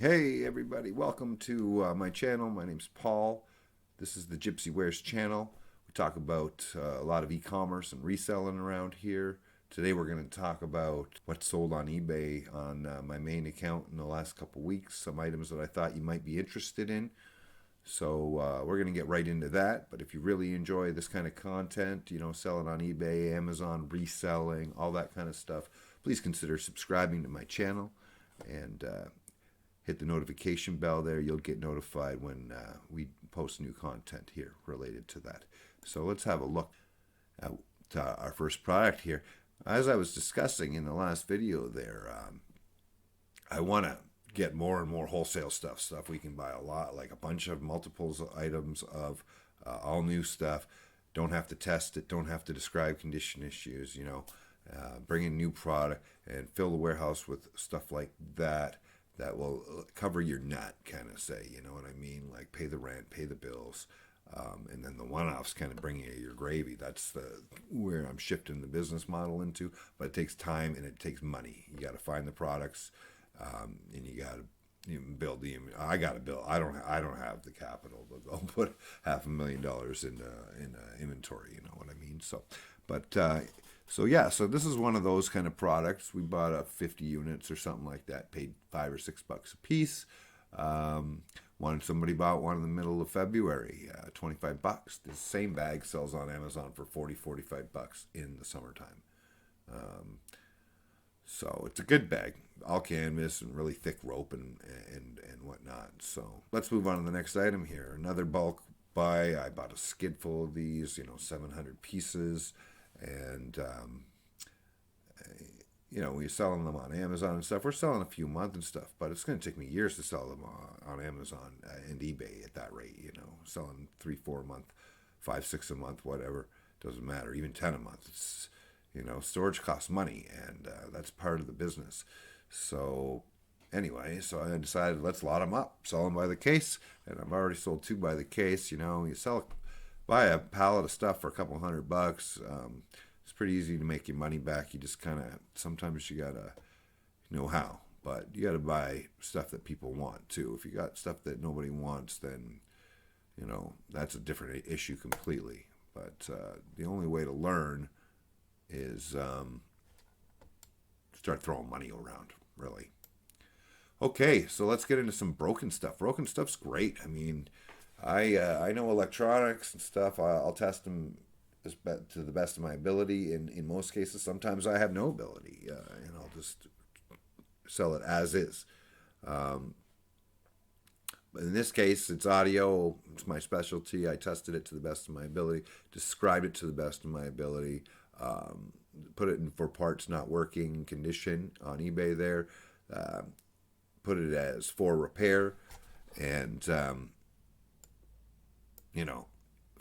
Hey everybody, welcome to my channel. My name's Paul. This is the Gypsy Wares channel. We talk about a lot of e-commerce and reselling around here. Today we're going to talk about what's sold on eBay on my main account in the last couple weeks. Some items that I thought you might be interested in. So we're going to get right into that. But if you really enjoy this kind of content, selling on eBay, Amazon, reselling, all that kind of stuff, please consider subscribing to my channel and hit the notification bell there. You'll get notified when we post new content here related to that. So let's have a look at our first product here. As I was discussing in the last video there, I want to get more and more wholesale stuff we can buy a lot, like a bunch of multiples of items of all new stuff. Don't have to test it, don't have to describe condition issues, bring in new product and fill the warehouse with stuff like that will cover your nut, kind of say, you know what I mean? Like pay the rent, pay the bills, and then the one-offs kind of bring you your gravy. That's where I'm shifting the business model into, but it takes time and it takes money. You got to find the products, and you got to build the. I got to build. I don't have the capital to go put $500,000 in inventory. You know what I mean? So, but so yeah, so this is one of those kind of products. We bought 50 units or something like that. Paid $5 or $6 a piece. Somebody bought one in the middle of February, $25. The same bag sells on Amazon for $40, $45 in the summertime. So it's a good bag, all canvas and really thick rope and whatnot. So let's move on to the next item here. Another bulk buy. I bought a skid full of these, 700 pieces, and we're selling them on Amazon and stuff. We're selling a few a month and stuff, but it's going to take me years to sell them on Amazon and eBay at that rate. Selling 3, 4 a month, 5, 6 a month, whatever, doesn't matter. Even 10 a month. It's storage costs money, and that's part of the business. So anyway, so I decided let's lot them up, sell them by the case, and I've already sold 2 by the case. You buy a pallet of stuff for a couple $100. It's pretty easy to make your money back. You just kind of, sometimes you gotta know how, but you gotta buy stuff that people want too. If you got stuff that nobody wants, then that's a different issue completely. But the only way to learn is start throwing money around, really. Okay, so let's get into some broken stuff. Broken stuff's great. I mean, I know electronics and stuff. I'll test them to the best of my ability. In most cases, sometimes I have no ability, and I'll just sell it as is. But in this case, it's audio. It's my specialty. I tested it to the best of my ability, described it to the best of my ability, put it in for parts not working condition on eBay there, put it as for repair, and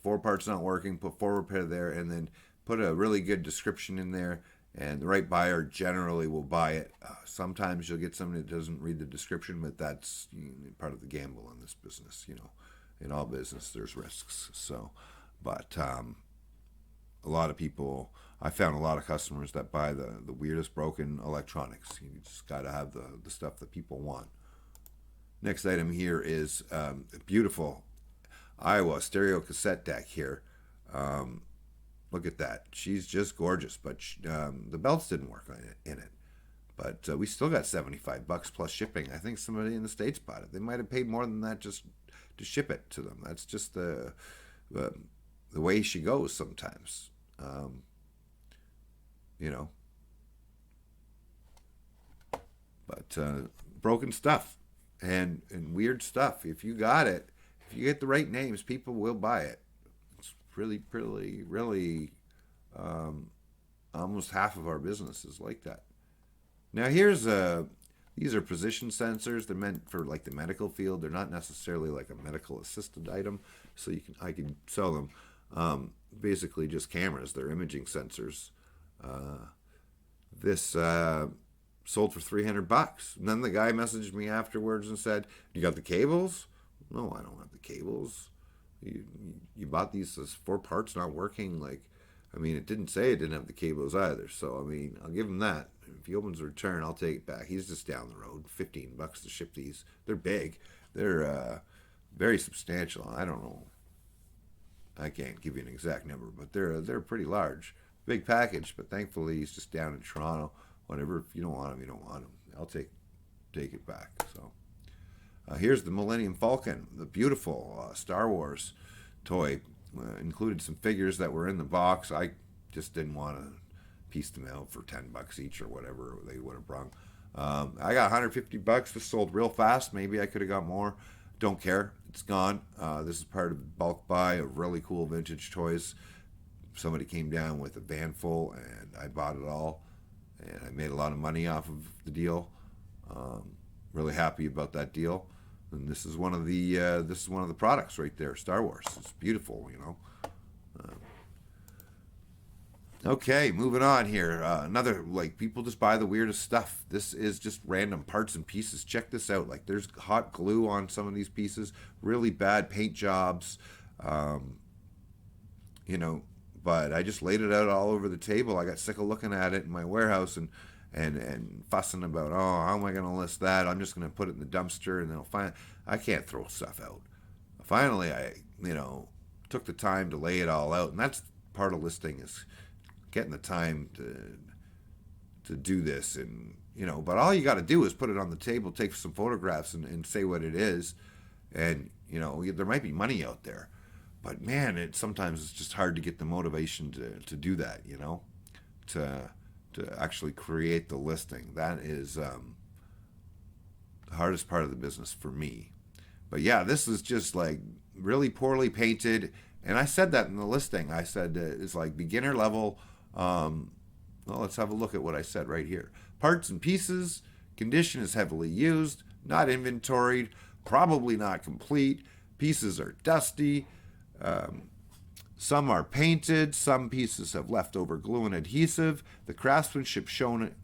4 parts not working, put 4 repair there, and then put a really good description in there. And the right buyer generally will buy it. Sometimes you'll get somebody that doesn't read the description, but that's part of the gamble in this business. In all business, there's risks. So, but a lot of people, I found a lot of customers that buy the weirdest broken electronics. You just got to have the stuff that people want. Next item here is a beautiful Iowa stereo cassette deck here. Look at that. She's just gorgeous, but the belts didn't work in it. But we still got $75 plus shipping. I think somebody in the States bought it. They might have paid more than that just to ship it to them. That's just the way she goes sometimes. But broken stuff and weird stuff. If you got it, if you get the right names, people will buy it. It's really, really, really almost half of our business is like that. Now these are position sensors. They're meant for like the medical field. They're not necessarily like a medical assisted item, so I can sell them. Basically just cameras. They're imaging sensors. This sold for $300. And then the guy messaged me afterwards and said, "You got the cables?" No, I don't have the cables. You bought these as 4 parts not working. Like, I mean, it didn't say it didn't have the cables either. So, I mean, I'll give him that. If he opens a return, I'll take it back. He's just down the road. $15 to ship these. They're big. They're very substantial. I don't know. I can't give you an exact number, but they're pretty large. Big package, but thankfully he's just down in Toronto. Whatever. If you don't want him, you don't want him. I'll take it back. So here's the Millennium Falcon, the beautiful Star Wars toy. Included some figures that were in the box. I just didn't want to piece them out for $10 each or whatever they would have brung. I got $150. This sold real fast. Maybe I could have got more. Don't care. It's gone. This is part of the bulk buy of really cool vintage toys. Somebody came down with a van full, and I bought it all, and I made a lot of money off of the deal. Really happy about that deal. And this is one of the products right there, Star Wars. It's beautiful, you know. Okay, moving on here. Another, like, people just buy the weirdest stuff. This is just random parts and pieces. Check this out. Like, there's hot glue on some of these pieces. Really bad paint jobs. You know, but I just laid it out all over the table. I got sick of looking at it in my warehouse and fussing about, oh, how am I going to list that? I'm just going to put it in the dumpster and then I can't throw stuff out. Finally, I, took the time to lay it all out. And that's part of listing, is getting the time to do this. And, but all you got to do is put it on the table, take some photographs and say what it is. And, there might be money out there. But man, sometimes it's just hard to get the motivation to do that, to actually create the listing. That is the hardest part of the business for me. But yeah, this is just like really poorly painted. And I said that in the listing. I said it's like beginner level. Well, let's have a look at what I said right here. Parts and pieces. Condition is heavily used. Not inventoried. Probably not complete. Pieces are dusty. Some are painted. Some pieces have leftover glue and adhesive. The craftsmanship shown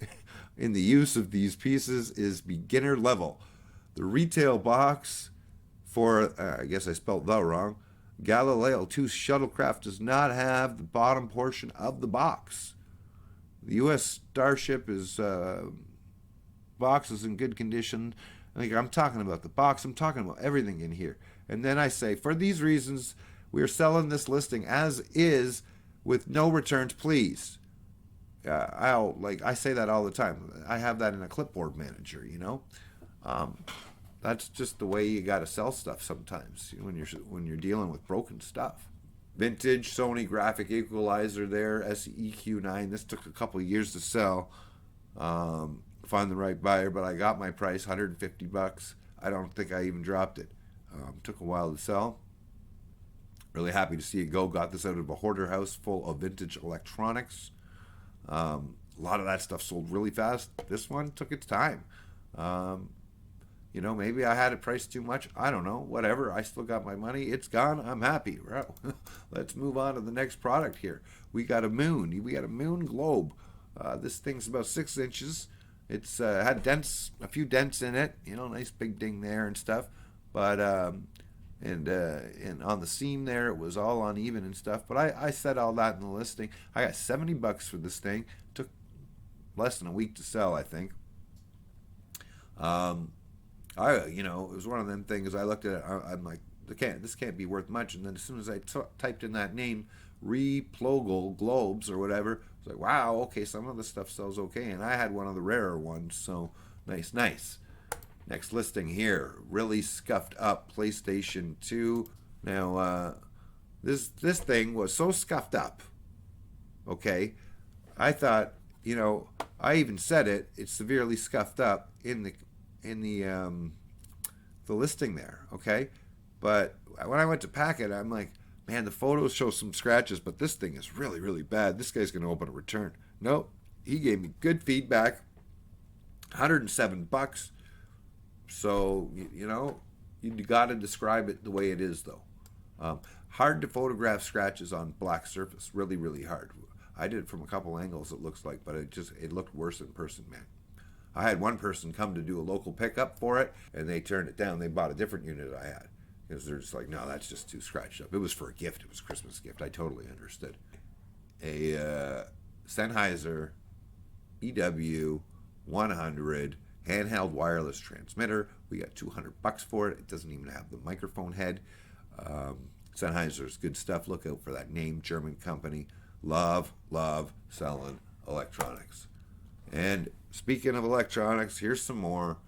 in the use of these pieces is beginner level. The retail box for, I guess I spelled the wrong, Galileo 2 shuttlecraft does not have the bottom portion of the box. The U.S. Starship box is in good condition. I'm talking about the box. I'm talking about everything in here. And then I say, for these reasons, we are selling this listing as is with no returns, please. I say that all the time. I have that in a clipboard manager, That's just the way you got to sell stuff sometimes when you're dealing with broken stuff. Vintage Sony graphic equalizer there, SEQ9. This took a couple of years to sell. Find the right buyer, but I got my price, $150. I don't think I even dropped it. Took a while to sell. Really happy to see it go. Got this out of a hoarder house full of vintage electronics. A lot of that stuff sold really fast. This one took its time. Maybe I had it priced too much. I don't know. Whatever. I still got my money. It's gone. I'm happy. Let's move on to the next product here. We got a moon. We got a moon globe. This thing's about 6 inches. It's had a few dents in it. Nice big ding there and stuff. But and on the seam there, it was all uneven and stuff. But I said all that in the listing. I got $70 for this thing. Took less than a week to sell, I think. It was one of them things. I looked at it. I'm like, this can't be worth much. And then as soon as I typed in that name, Replogal Globes or whatever, I was like, wow, okay, some of the stuff sells okay. And I had one of the rarer ones, so nice. Next listing here, really scuffed up PlayStation 2. Now, this thing was so scuffed up. Okay, I thought, I even said it's severely scuffed up in the listing there. Okay, but when I went to pack it, I'm like, man, the photos show some scratches, but this thing is really, really bad. This guy's gonna open a return. Nope, he gave me good feedback. $107. So, you got to describe it the way it is, though. Hard to photograph scratches on black surface. Really, really hard. I did it from a couple angles, it looks like, but it looked worse in person, man. I had one person come to do a local pickup for it, and they turned it down. They bought a different unit I had. Because they're just like, no, that's just too scratched up. It was for a gift. It was a Christmas gift. I totally understood. a Sennheiser EW 100 handheld wireless transmitter. We got $200 for it. It doesn't even have the microphone head. Sennheiser's good stuff. Look out for that name, German company. Love selling electronics. And speaking of electronics, here's some more.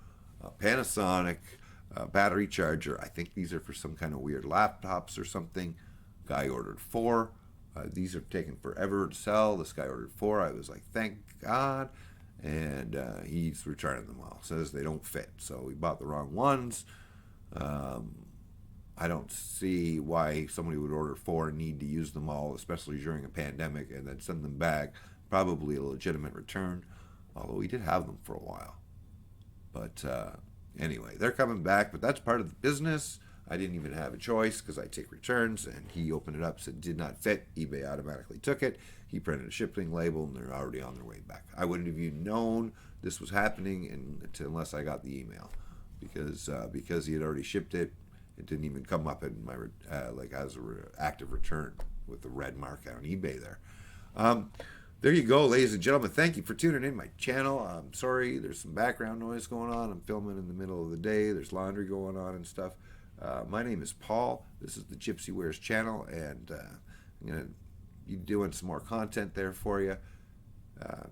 Panasonic battery charger. I think these are for some kind of weird laptops or something. Guy ordered 4. These are taking forever to sell. This guy ordered 4. I was like, thank God. And he's returning them all. Says they don't fit. So we bought the wrong ones. I don't see why somebody would order 4 and need to use them all, especially during a pandemic, and then send them back. Probably a legitimate return, although we did have them for a while. But anyway, they're coming back, but that's part of the business. I didn't even have a choice because I take returns, and he opened it up, said did not fit. eBay automatically took it. He printed a shipping label, and they're already on their way back. I wouldn't have even known this was happening unless I got the email, because he had already shipped it. It didn't even come up in my like as an active return with the red mark on eBay there. There you go, ladies and gentlemen. Thank you for tuning in my channel. I'm sorry, there's some background noise going on. I'm filming in the middle of the day. There's laundry going on and stuff. My name is Paul. This is the Gypsy Wears channel, and I'm going to be doing some more content there for you.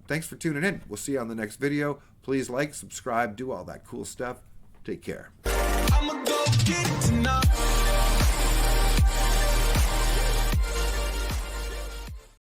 Thanks for tuning in. We'll see you on the next video. Please like, subscribe, do all that cool stuff. Take care. I'ma go get it tonight.